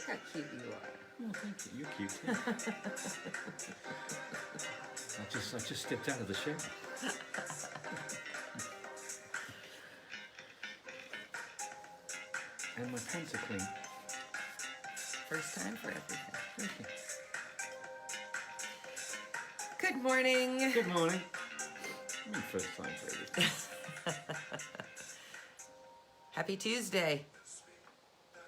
how cute you are. Oh, thank you. You're cute too. I just stepped out of the shower. And my pants are clean. First time for everything. Thank you. Good morning. Good morning. First time for everything. Happy Tuesday.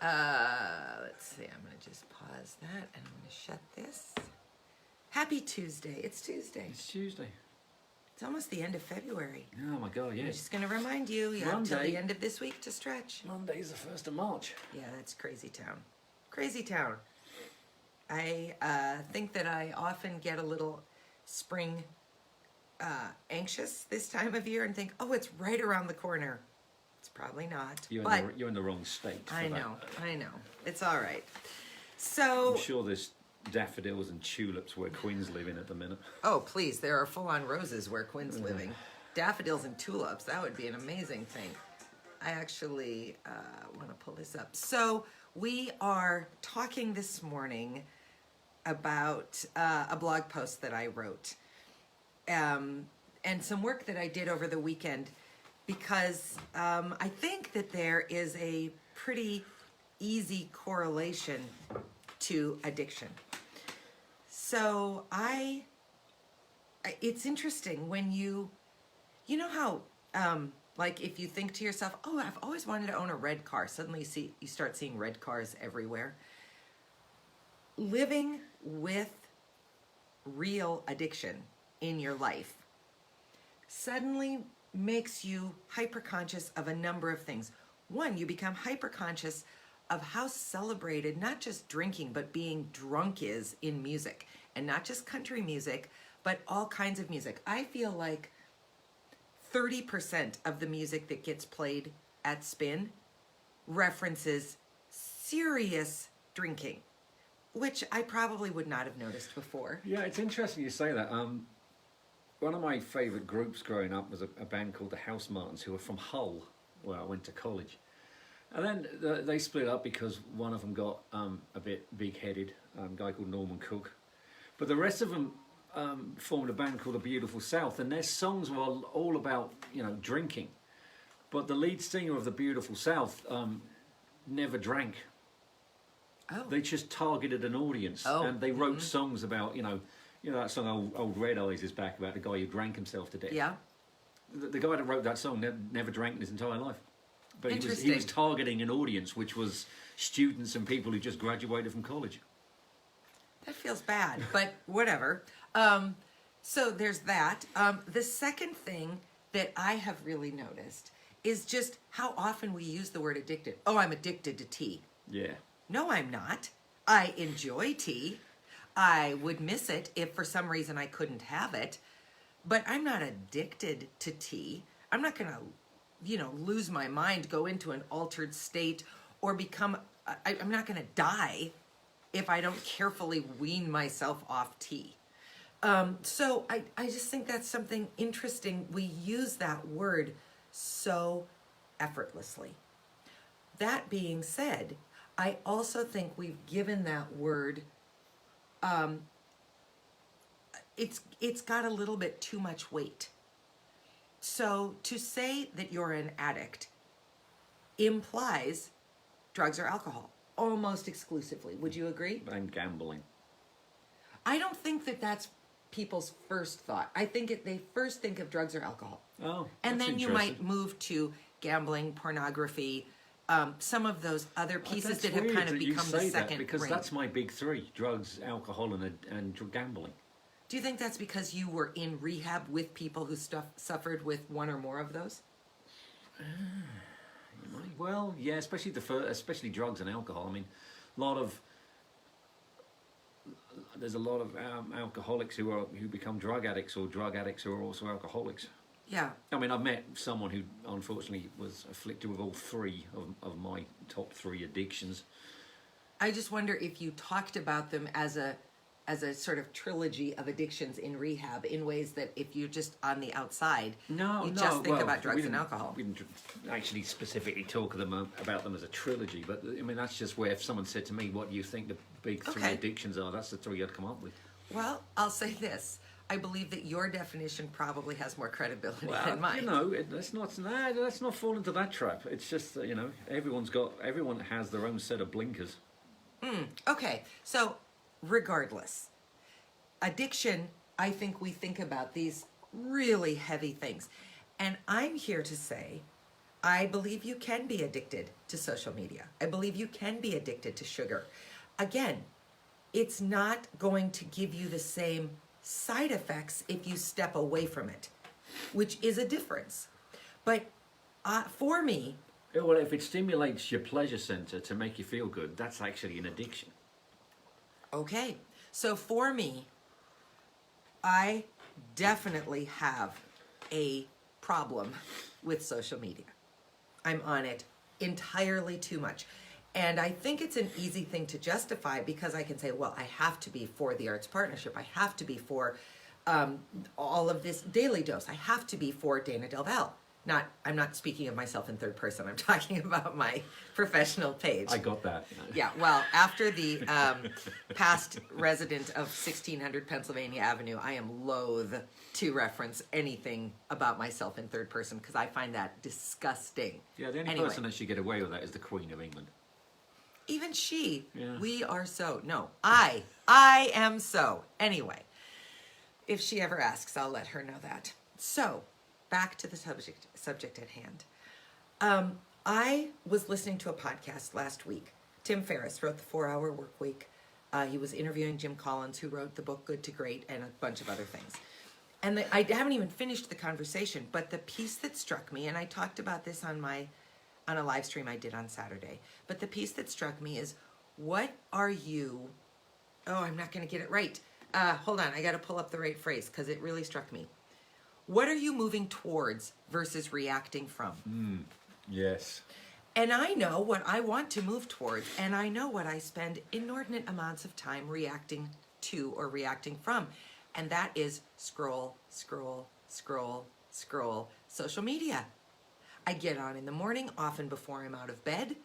Let's see. I'm going to just pause that and I'm going to shut this. Happy Tuesday. It's Tuesday. It's Tuesday. It's almost the end of February. Oh my God, I'm yes. just going to remind you, you have till Monday. the end of this week to stretch. Monday's the 1st of March. Yeah, that's crazy town. Crazy town. I think that I often get a little spring anxious this time of year and think, oh, it's right around the corner. It's probably not. You're in the wrong state. I know. It's all right. So I'm sure there's daffodils and tulips where Quinn's living at the minute. oh, please, there are full-on roses where Quinn's living. Daffodils and tulips, that would be an amazing thing. I actually want to pull this up. So we are talking this morning about a blog post that I wrote and some work that I did over the weekend because I think that there is a pretty easy correlation to addiction. So it's interesting when you know how, like if you think to yourself, oh, I've always wanted to own a red car. Suddenly you start seeing red cars everywhere. Living with real addiction in your life suddenly makes you hyper-conscious of a number of things. One, you become hyper-conscious of how celebrated not just drinking but being drunk is in music, and not just country music but all kinds of music. I feel like 30% of the music that gets played at Spin references serious drinking, which I probably would not have noticed before. Yeah, it's interesting you say that. One of my favourite groups growing up was a band called the House Martins, who were from Hull, where I went to college. And then they split up because one of them got a bit big-headed, a guy called Norman Cook. But the rest of them formed a band called The Beautiful South, and their songs were all about, drinking. But the lead singer of The Beautiful South never drank. Oh. They just targeted an audience, and they wrote songs about, that song Old Red Eyes is back, about the guy who drank himself to death. Yeah. The guy that wrote that song never drank in his entire life. But he was targeting an audience which was students and people who just graduated from college. That feels bad, but whatever. So there's that. The second thing that I have really noticed is just how often we use the word addicted. Oh, I'm addicted to tea. Yeah. No, I'm not. I enjoy tea. I would miss it if for some reason I couldn't have it, but I'm not addicted to tea. I'm not going to, lose my mind, go into an altered state, or I'm not going to die if I don't carefully wean myself off tea. So I just think that's something interesting. We use that word so effortlessly. That being said, I also think we've given that word, it's got a little bit too much weight. So to say that you're an addict implies drugs or alcohol, almost exclusively. Would you agree? And gambling. I don't think that that's people's first thought. I think they first think of drugs or alcohol. Oh, and that's then you might move to gambling, pornography, some of those other pieces that have kind of become the second because ring. That's my big three: drugs, alcohol, and gambling. Do you think that's because you were in rehab with people who suffered with one or more of those? Well, yeah, especially drugs and alcohol. I mean, there's a lot of alcoholics who become drug addicts, or drug addicts who are also alcoholics. Yeah. I mean, I've met someone who unfortunately was afflicted with all three of my top three addictions. I just wonder if you talked about them as as a sort of trilogy of addictions in rehab in ways that if you're just on the outside, you just think about drugs and alcohol. We didn't actually specifically talk about them as a trilogy, but I mean, that's just where if someone said to me, what do you think the big three addictions are, that's the three I'd come up with. Well, I'll say this. I believe that your definition probably has more credibility than mine. You know, let's not fall into that trap. It's just that, you know, everyone has their own set of blinkers. Okay, so regardless, addiction, I think we think about these really heavy things. And I'm here to say, I believe you can be addicted to social media. I believe you can be addicted to sugar. Again, it's not going to give you the same side effects if you step away from it, which is a difference. But for me... Well, if it stimulates your pleasure center to make you feel good, that's actually an addiction. Okay. So for me, I definitely have a problem with social media. I'm on it entirely too much. And I think it's an easy thing to justify because I can say, well, I have to be for the Arts Partnership. I have to be for all of this Daily Dose. I have to be for Dana Del Val. I'm not speaking of myself in third person. I'm talking about my professional page. I got that. Yeah, well, after the past resident of 1600 Pennsylvania Avenue, I am loath to reference anything about myself in third person because I find that disgusting. Yeah, the only person that should get away with that is the Queen of England. Even she. Yeah. We are so. No, I am so. Anyway, if she ever asks, I'll let her know that. So, back to the subject at hand. I was listening to a podcast last week. Tim Ferriss wrote The 4-Hour Work Week. He was interviewing Jim Collins, who wrote the book Good to Great, and a bunch of other things. And I haven't even finished the conversation, but the piece that struck me, and I talked about this on a live stream I did on Saturday, but the piece that struck me is, what are you... Oh, I'm not going to get it right. Hold on, I got to pull up the right phrase, because it really struck me. What are you moving towards versus reacting from? Yes. And I know what I want to move towards, and I know what I spend inordinate amounts of time reacting to or reacting from. And that is scroll, scroll, scroll, scroll, social media. I get on in the morning, often before I'm out of bed.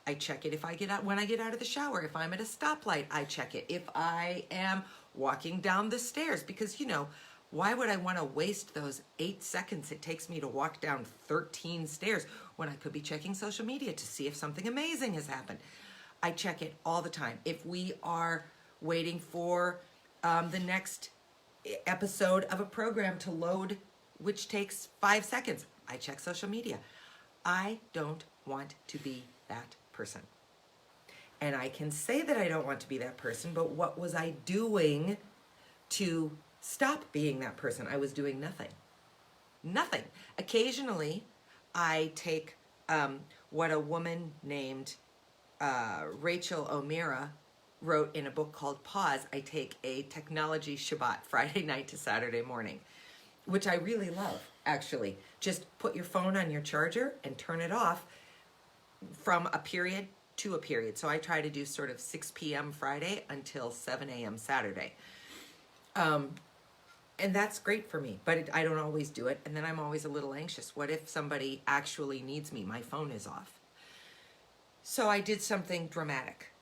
I check it when I get out of the shower. If I'm at a stoplight, I check it. If I am walking down the stairs, because, you know, why would I want to waste those 8 seconds it takes me to walk down 13 stairs when I could be checking social media to see if something amazing has happened? I check it all the time. If we are waiting for the next episode of a program to load, which takes 5 seconds, I check social media. I don't want to be that person. And I can say that I don't want to be that person, but what was I doing to stop being that person? I was doing nothing. Nothing. Occasionally, I take what a woman named Rachel O'Meara wrote in a book called Pause. I take a technology Shabbat, Friday night to Saturday morning, which I really love, actually. Just put your phone on your charger and turn it off from a period to a period. So I try to do sort of 6 p.m. Friday until 7 a.m. Saturday. And that's great for me, but I don't always do it. And then I'm always a little anxious. What if somebody actually needs me? My phone is off. So I did something dramatic.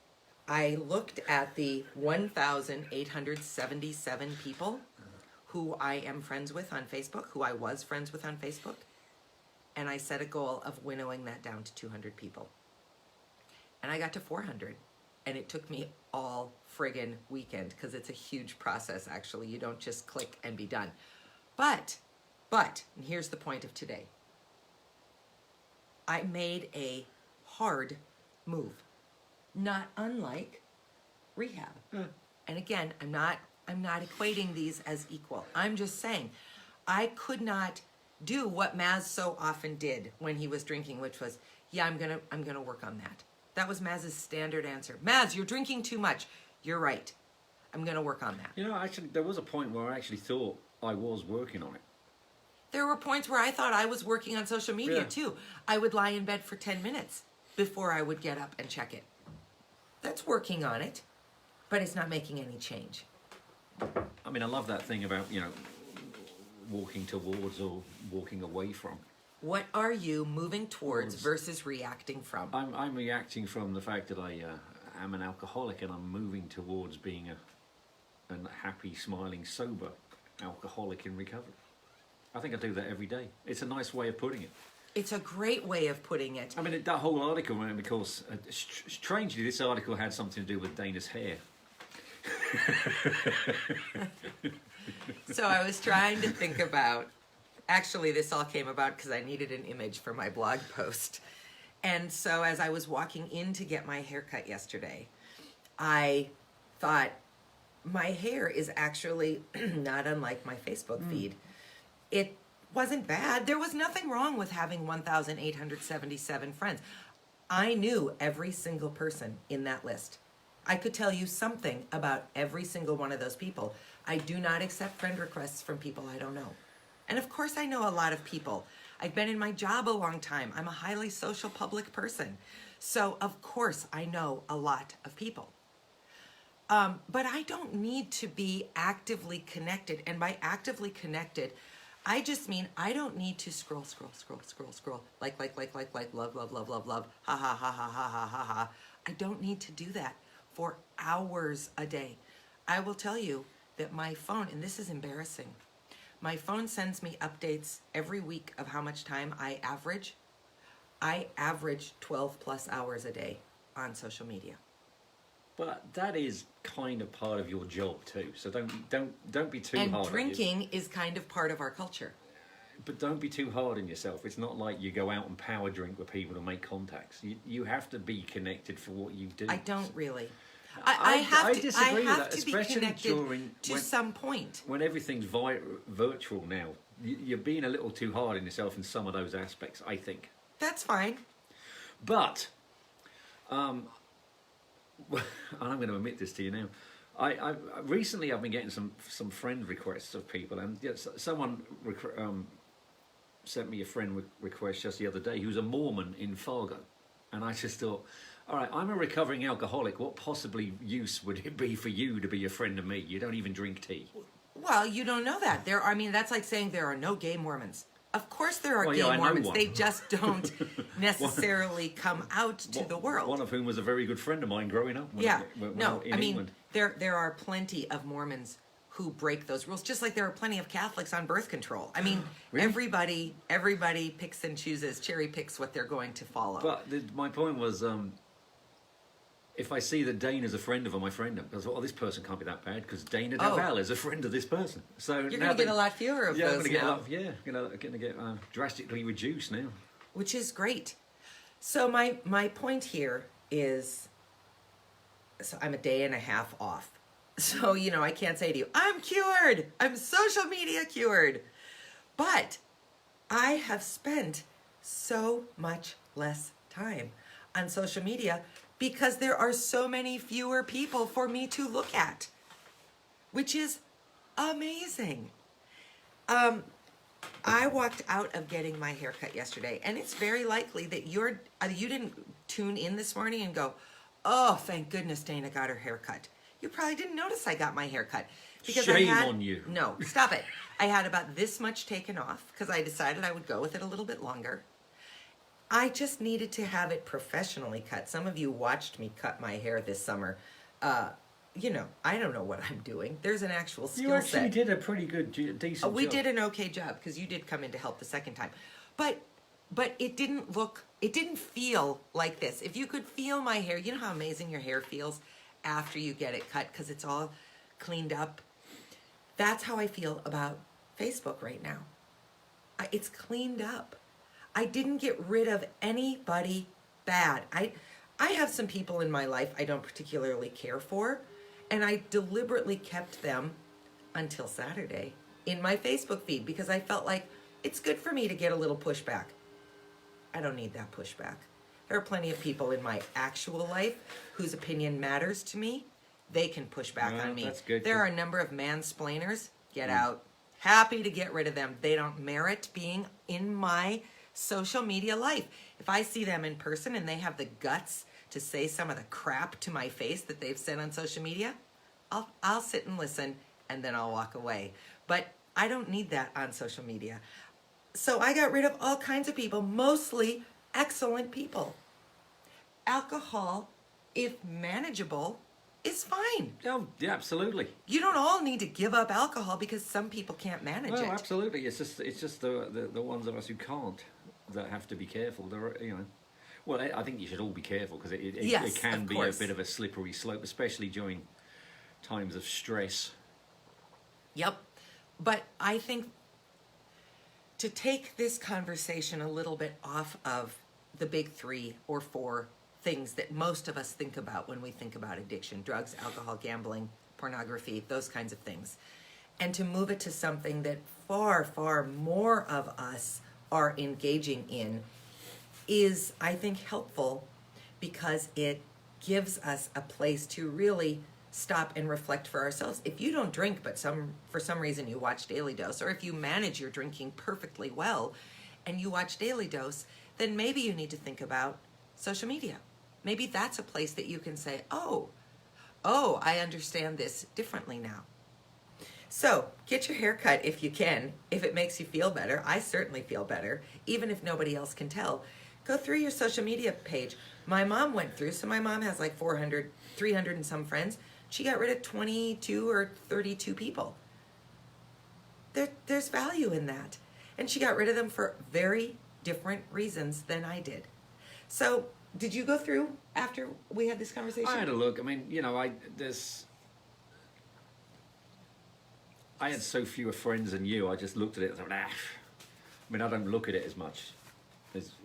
I looked at the 1,877 people who I am friends with on Facebook, who I was friends with on Facebook, and I set a goal of winnowing that down to 200 people. And I got to 400, and it took me all friggin' weekend, because it's a huge process, actually. You don't just click and be done. But, and here's the point of today. I made a hard move, not unlike rehab. And again, I'm not equating these as equal. I'm just saying, I could not do what Maz so often did when he was drinking, which was, yeah, I'm gonna work on that. That was Maz's standard answer. Maz, you're drinking too much. You're right. I'm gonna work on that. You know, actually, there was a point where I actually thought I was working on it. There were points where I thought I was working on social media too. I would lie in bed for 10 minutes before I would get up and check it. That's working on it, but it's not making any change. I mean, I love that thing about, walking towards or walking away from. What are you moving towards versus reacting from? I'm reacting from the fact that I am an alcoholic, and I'm moving towards being a happy, smiling, sober alcoholic in recovery. I think I do that every day. It's a nice way of putting it. It's a great way of putting it. I mean, that whole article, because strangely, this article had something to do with Dana's hair. So I was trying to think about, actually this all came about because I needed an image for my blog post. And so as I was walking in to get my haircut yesterday, I thought my hair is actually not unlike my Facebook feed. It wasn't bad. There was nothing wrong with having 1,877 friends. I knew every single person in that list. I could tell you something about every single one of those people. I do not accept friend requests from people I don't know. And of course I know a lot of people. I've been in my job a long time. I'm a highly social public person. So of course I know a lot of people. But I don't need to be actively connected. And by actively connected, I just mean I don't need to scroll, like, love, ha, ha, ha, ha, ha, ha, ha, ha. I don't need to do that for hours a day. I will tell you that my phone, and this is embarrassing, my phone sends me updates every week of how much time I average. I average 12 plus hours a day on social media. But that is kind of part of your job too. So don't be too And hard. drinking is kind of part of our culture. But don't be too hard on yourself. It's not like you go out and power drink with people to make contacts. You have to be connected for what you do. I don't really. I disagree with that, to be especially connected to some point. When everything's virtual now, you're being a little too hard on yourself in some of those aspects, I think. That's fine. But, and I'm going to admit this to you now, I recently I've been getting some friend requests of people, and someone sent me a friend request just the other day who's a Mormon in Fargo, and I just thought, all right, I'm a recovering alcoholic. What possibly use would it be for you to be a friend of me? You don't even drink tea. Well, you don't know that. That's like saying there are no gay Mormons. Of course there are gay I know Mormons. one. They just don't necessarily come out to the world. One of whom was a very good friend of mine growing up. In England. There are plenty of Mormons who break those rules, just like there are plenty of Catholics on birth control. I mean, Really? everybody picks and chooses, cherry picks what they're going to follow. But my point was, if I see that Dana's a friend of my friend, I thought, this person can't be that bad because Dana Daval is a friend of this person. So you're going to get a lot fewer of those now. Going to get drastically reduced now. Which is great. So my point here is, so I'm a day and a half off. So, I can't say to you, I'm cured. I'm social media cured. But I have spent so much less time on social media because there are so many fewer people for me to look at, which is amazing. I walked out of getting my haircut yesterday, and it's very likely that you didn't tune in this morning and go, oh, thank goodness Dana got her haircut. You probably didn't notice I got my haircut. Shame on you. No, stop it. I had about this much taken off because I decided I would go with it a little bit longer. I just needed to have it professionally cut. Some of you watched me cut my hair this summer. I don't know what I'm doing. There's an actual skill set. You actually did a pretty good, decent job. We did an okay job because you did come in to help the second time. But it didn't feel like this. If you could feel my hair, you know how amazing your hair feels after you get it cut because it's all cleaned up. That's how I feel about Facebook right now. It's cleaned up. I didn't get rid of anybody bad. I have some people in my life I don't particularly care for, and I deliberately kept them until Saturday in my Facebook feed because I felt like it's good for me to get a little pushback. I don't need that pushback. There are plenty of people in my actual life whose opinion matters to me. They can push back on me. That's good. There are a number of mansplainers. Get out. Happy to get rid of them. They don't merit being in my social media life. If I see them in person and they have the guts to say some of the crap to my face that they've said on social media, I'll sit and listen and then I'll walk away. But I don't need that on social media. So I got rid of all kinds of people, mostly excellent people. Alcohol, if manageable, is fine. Oh, yeah, absolutely. You don't all need to give up alcohol because some people can't manage Well, it. absolutely. It's just the ones of us who can't that have to be careful. There are, you know. Well, I think you should all be careful because Yes, it can of be course. a bit of a slippery slope, especially during times of stress. Yep. But I think to take this conversation a little bit off of the big 3 or 4 things that most of us think about when we think about addiction, drugs, alcohol, gambling, pornography, those kinds of things, and to move it to something that far, far more of us are engaging in is, I think, helpful because it gives us a place to really stop and reflect for ourselves. If you don't drink, but for some reason you watch Daily Dose, or if you manage your drinking perfectly well and you watch Daily Dose, then maybe you need to think about social media. Maybe that's a place that you can say, oh, I understand this differently now. So get your hair cut if you can, if it makes you feel better. I certainly feel better, even if nobody else can tell. Go through your social media page. My mom went through, so my mom has like 400, 300 and some friends. She got rid of 22 or 32 people. There's value in that. And she got rid of them for very different reasons than I did. So did you go through after we had this conversation? I had a look. I mean, you know, I had so fewer friends than you. I just looked at it and thought, I mean, I don't look at it as much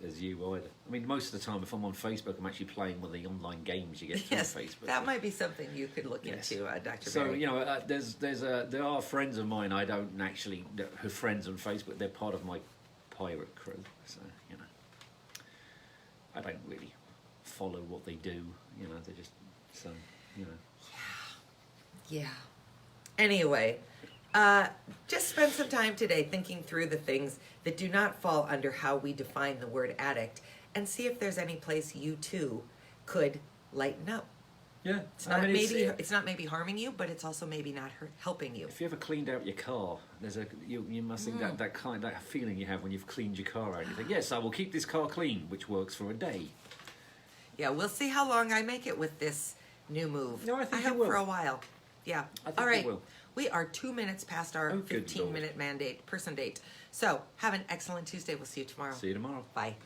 as you either. I mean, most of the time, if I'm on Facebook, I'm actually playing one of the online games you get through Yes, Facebook. that might be something you could look into, Dr. So, Berry. you know, there are friends of mine I don't actually, who are friends on Facebook. They're part of my pirate crew. So, you know, I don't really follow what they do. You know, they're just, so, you know. Yeah. Anyway, just spend some time today thinking through the things that do not fall under how we define the word addict and see if there's any place you too could lighten up. Yeah, It's not it's not maybe harming you, but it's also maybe not helping you. If you ever cleaned out your car, you must think that feeling you have when you've cleaned your car out. You think, yes, I will keep this car clean, which works for a day. Yeah, we'll see how long I make it with this new move. No, I think you hope will. for a while. Yeah. I think All right. you will. We are 2 minutes past our Oh, good 15-minute person date. So have an excellent Tuesday. We'll see you tomorrow. See you tomorrow. Bye.